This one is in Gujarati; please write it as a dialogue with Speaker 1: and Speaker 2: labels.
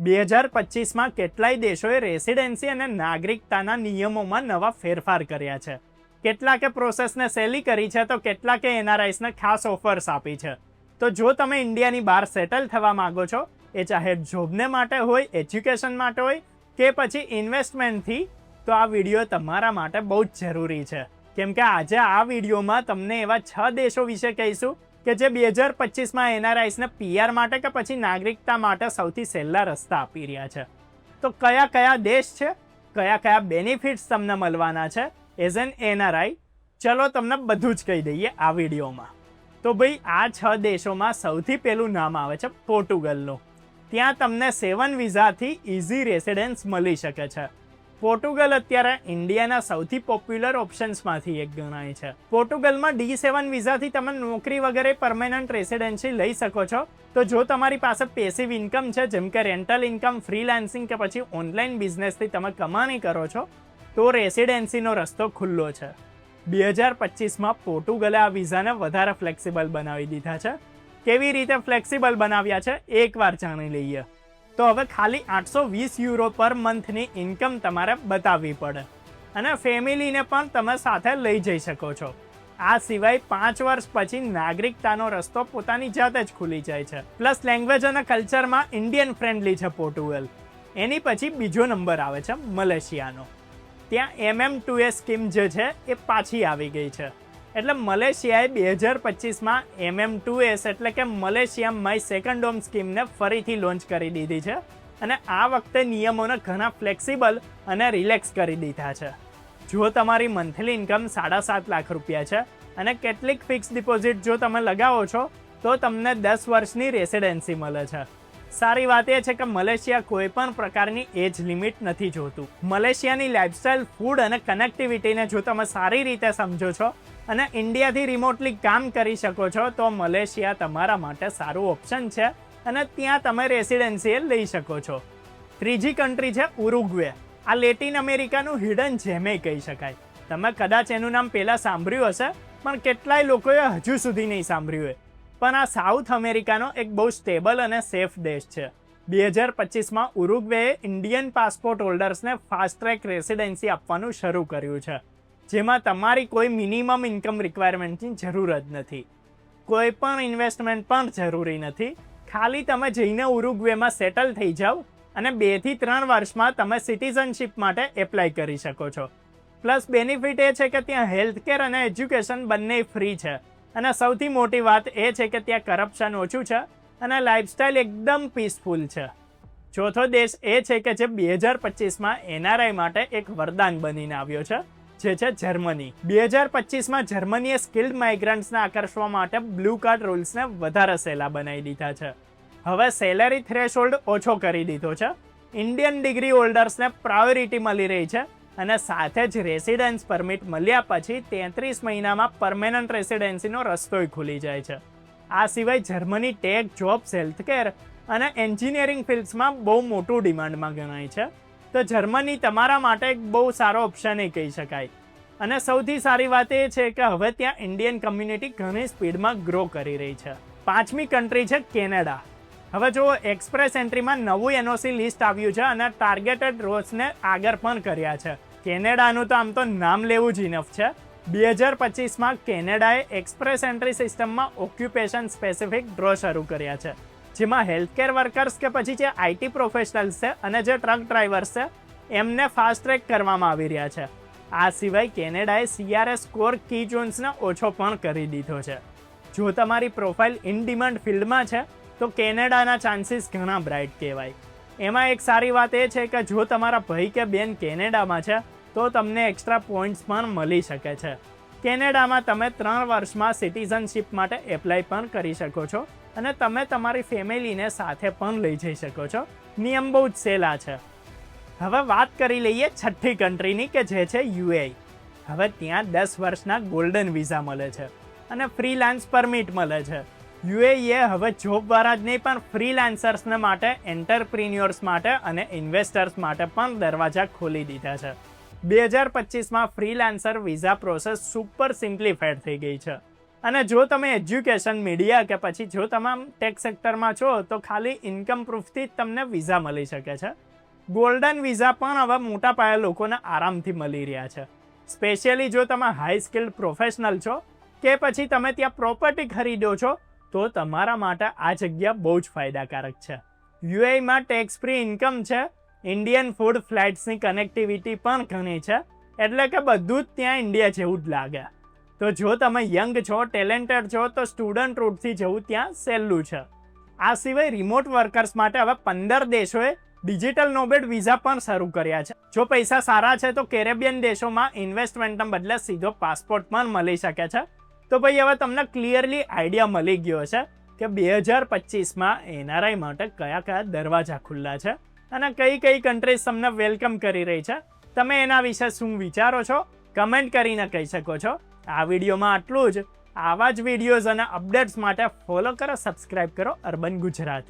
Speaker 1: 2025માં કેટલાય દેશોએ રેસિડેન્સી અને નાગરિકતાના નિયમોમાં નવા ફેરફાર કર્યા છે. કેટલાકે પ્રોસેસને સહેલી કરી છે તો કેટલાકે એનઆરઆઈસને ખાસ ઓફર્સ આપી છે. તો જો તમે ઇન્ડિયાની બહાર સેટલ થવા માંગો છો, એ ચાહે જોબને માટે હોય, એજ્યુકેશન માટે હોય કે પછી ઇન્વેસ્ટમેન્ટથી, તો આ વિડીયો તમારા માટે બહુ જ જરૂરી છે. કેમ કે આજે આ વિડીયોમાં તમને એવા 6 દેશો વિશે કહીશું કે જે 2025માં એનઆરઆઈસને પીઆર માટે કે પછી નાગરિકતા માટે સૌથી સહેલા રસ્તા આપી રહ્યા છે. તો કયા કયા દેશ છે, કયા કયા બેનિફિટ્સ તમને મળવાના છે એઝ એન એનઆરઆઈ, ચલો તમને બધું જ કહી દઈએ આ વિડીયોમાં. તો ભાઈ, આ 6 દેશોમાં સૌથી પહેલું નામ આવે છે પોર્ટુગલનું. ત્યાં તમને 7 વિઝાથી ઇઝી રેસિડેન્સ મળી શકે છે. પોર્ટુગલ અત્યારે ઇન્ડિયાના સૌથી પોપ્યુલર ઓપ્શન્સમાંથી એક ગણાય છે. પોર્ટુગલમાં D7 વિઝાથી તમે નોકરી વગેરે પરમેનન્ટ રેસિડેન્સી લઈ શકો છો. તો જો તમારી પાસે પેસિવ ઇન્કમ છે, જેમ કે રેન્ટલ ઇન્કમ, ફ્રીલાન્સિંગ કે પછી ઓનલાઈન બિઝનેસથી તમે કમાણી કરો છો, તો રેસિડેન્સીનો રસ્તો ખુલ્લો છે. 2025માં પોર્ટુગલે આ વિઝાને વધારે ફ્લેક્સિબલ બનાવી દીધા છે. કેવી રીતે ફ્લેક્સિબલ બનાવ્યા છે એકવાર જાણી લઈએ. તો હવે ખાલી €820 પર મંથની ઇન્કમ તમારે બતાવવી પડે અને ફેમિલીને પણ તમે સાથે લઈ જઈ શકો છો. આ સિવાય 5 વર્ષ પછી નાગરિકતાનો રસ્તો પોતાની જાતે જ ખુલી જાય છે. પ્લસ લેંગ્વેજ અને કલ્ચરમાં ઇન્ડિયન ફ્રેન્ડલી છે પોર્ટુગલ. એની પછી બીજો નંબર આવે છે મલેશિયાનો. ત્યાં MM2A સ્કીમ જે છે એ પાછી આવી ગઈ છે. એટલે મલેશિયાએ 2025માં MM2S એટલે કે મલેશિયા માય સેકન્ડ હોમ સ્કીમને ફરીથી લોન્ચ કરી દીધી છે અને આ વખતે નિયમોને ઘણા ફ્લેક્સિબલ અને રિલેક્સ કરી દીધા છે. જો તમારી મંથલી ઇન્કમ ₹7.5 લાખ છે અને કેટલીક ફિક્સ ડિપોઝિટ જો તમે લગાવો છો તો તમને 10 વર્ષની રેસિડેન્સી મળે છે. સારી વાત એ છે કે મલેશિયા કોઈ પણ પ્રકારની એજ લિમિટ નથી જોતું. મલેશિયાની લાઇફસ્ટાઇલ, ફૂડ અને કનેક્ટિવિટીને જો તમે સારી રીતે સમજો છો અને ઇન્ડિયાથી રિમોટલી કામ કરી શકો છો, તો મલેશિયા તમારા માટે સારું ઓપ્શન છે અને ત્યાં તમે રેસિડેન્સી લઈ શકો છો. ત્રીજી કન્ટ્રી છે ઉરુગ્વે. આ લેટિન અમેરિકાનું હિડન જેમે કહી શકાય. તમે કદાચ એનું નામ પહેલાં સાંભળ્યું હશે, પણ કેટલાય લોકોએ હજુ સુધી નહીં સાંભળ્યું હોય. પણ આ સાઉથ અમેરિકાનો એક બહુ સ્ટેબલ અને સેફ દેશ છે. 2025માં ઉરુગ્વેએ ઇન્ડિયન પાસપોર્ટ હોલ્ડર્સને ફાસ્ટ ટ્રેક રેસિડેન્સી આપવાનું શરૂ કર્યું છે, જેમાં તમારી કોઈ મિનિમમ ઇન્કમ રિક્વાયરમેન્ટની જરૂર જ નથી. કોઈ પણ ઇન્વેસ્ટમેન્ટ પણ જરૂરી નથી. ખાલી તમે જઈને ઉરુગ્વેમાં સેટલ થઈ જાઓ અને 2 થી 3 વર્ષમાં તમે સિટીઝનશિપ માટે એપ્લાય કરી શકો છો. પ્લસ બેનિફિટ એ છે કે ત્યાં હેલ્થકેર અને એજ્યુકેશન બંને ફ્રી છે અને સૌથી મોટી વાત એ છે કે ત્યાં કરપ્શન ઓછું છે અને લાઇફસ્ટાઇલ એકદમ પીસફુલ છે. ચોથો દેશ એ છે કે જે 2025માં એનઆરઆઈ માટે એક વરદાન બનીને આવ્યો છે, જે છે જર્મની. 2025માં જર્મનીએ સ્કિલ્ડ માઇગ્રન્ટ્સને આકર્ષવા માટે બ્લુ કાર્ડ રૂલ્સને વધારે સહેલા બનાવી દીધા છે. હવે સેલેરી થ્રેશોલ્ડ ઓછો કરી દીધો છે. ઇન્ડિયન ડિગ્રી હોલ્ડર્સને પ્રાયોરિટી મળી રહી છે અને સાથે જ રેસિડેન્સ પરમિટ મળ્યા પછી 33 મહિનામાં પરમેનન્ટ રેસિડેન્સીનો રસ્તોય ખુલી જાય છે. આ સિવાય જર્મની ટેક, જોબ્સ, હેલ્થકેર અને એન્જિનિયરિંગ ફિલ્ડ્સમાં બહુ મોટું ડિમાન્ડમાં ગણાય છે. તો જર્મની તમારા માટે એક બહુ સારો ઓપ્શન એ કહી શકાય. અને સૌથી સારી વાત એ છે કે હવે ત્યાં ઇન્ડિયન કમ્યુનિટી ઘણી સ્પીડમાં ગ્રો કરી રહી છે. 5મી કન્ટ્રી છે કેનેડા. હવે જો એક્સપ્રેસ એન્ટ્રીમાં નવું એનઓસી લિસ્ટ આવ્યું છે અને ટાર્ગેટેડ રોલ્સને આગળ પણ કર્યા છે. કેનેડાનું તો આમ તો નામ લેવું જ ઇનફ છે. 2025માં કેનેડાએ એક્સપ્રેસ એન્ટ્રી સિસ્ટમમાં ઓક્યુપેશન સ્પેસિફિક ડ્રો શરૂ કર્યા છે, જેમાં હેલ્થકેર વર્કર્સ કે પછી જે આઈટી પ્રોફેશનલ્સ છે અને જે ટ્રક ડ્રાઈવર્સ છે એમને ફાસ્ટ ટ્રેક કરવામાં આવી રહ્યા છે. આ સિવાય કેનેડાએ CRS સ્કોર કી ઝોન્સને ઓછો પણ કરી દીધો છે. જો તમારી પ્રોફાઇલ ઇન ડિમાન્ડ ફિલ્ડમાં છે તો કેનેડાના ચાન્સીસ ઘણા બ્રાઇટ કહેવાય. એમાં એક સારી વાત એ છે કે જો તમારા ભાઈ કે બેન કેનેડામાં છે તો તમને એક્સ્ટ્રા પોઈન્ટ્સ પણ મળી શકે છે. કેનેડામાં તમે 3 વર્ષમાં સિટીઝનશિપ માટે એપ્લાય પણ કરી શકો છો અને તમે તમારી ફેમિલીને સાથે પણ લઈ જઈ શકો છો. નિયમ બહુ જ સહેલા છે. હવે વાત કરી લઈએ 6ઠ્ઠી કન્ટ્રીની કે જે છે UAE. હવે ત્યાં 10 વર્ષના ગોલ્ડન વિઝા મળે છે અને ફ્રીલાન્સ પરમિટ મળે છે. UAE હવે જોબવાળા જ નહીં પણ ફ્રીલાન્સર્સને માટે, એન્ટરપ્રિન્યોર્સ માટે અને ઇન્વેસ્ટર્સ માટે પણ દરવાજા ખોલી દીધા છે. 2025માં freelancer visa process super simplified થઈ ગઈ છે. અને જો તમે એજ્યુકેશન, મીડિયા કે પછી જો તમામ ટેક સેક્ટરમાં છો તો ખાલી ઇન્કમ પ્રૂફથી જ તમને વિઝા મળી શકે છે. ગોલ્ડન વિઝા પણ હવે મોટા પાયે લોકોને આરામથી મળી રહ્યા છે. સ્પેશિયલી જો તમે હાઈ સ્કિલ્ડ પ્રોફેશનલ છો કે પછી તમે ત્યાં પ્રોપર્ટી ખરીદો છો તો તમારા માટે આ જગ્યા બહુ જ ફાયદાકારક છે. યુએઈમાં ટેક્સ ફ્રી ઇન્કમ છે, ઇન્ડિયન ફૂડ, ફ્લાઇટ્સની કનેક્ટિવિટી પણ ઘણી છે, એટલે કે બધું જ ત્યાં ઇન્ડિયા જેવું જ લાગે. તો જો તમે યંગ છો, ટેલેન્ટેડ છો તો સ્ટુડન્ટ રૂટથી જવું ત્યાં સહેલું છે. આ સિવાય રિમોટ વર્કર્સ માટે હવે 15 દેશોએ ડિજિટલ નોમેડ વિઝા પણ શરૂ કર્યા છે. જો પૈસા સારા છે તો કેરેબિયન દેશોમાં ઇન્વેસ્ટમેન્ટના બદલે સીધો પાસપોર્ટ પણ મળી શકે છે. તો ભાઈ હવે તમને ક્લિયરલી આઈડિયા મળી ગયો છે કે 2025માં એનઆરઆઈ માટે કયા કયા દરવાજા ખુલ્લા છે અને કઈ કઈ કન્ટ્રીઝ તમને વેલકમ કરી રહી છે. તમે એના વિશે શું વિચારો છો કમેન્ટ કરીને કહી શકો છો. આ વિડીયોમાં આટલું જ. આવા જ વિડીયોઝ અને અપડેટ્સ માટે ફોલો કરો, સબસ્ક્રાઇબ કરો અર્બન ગુજરાતી.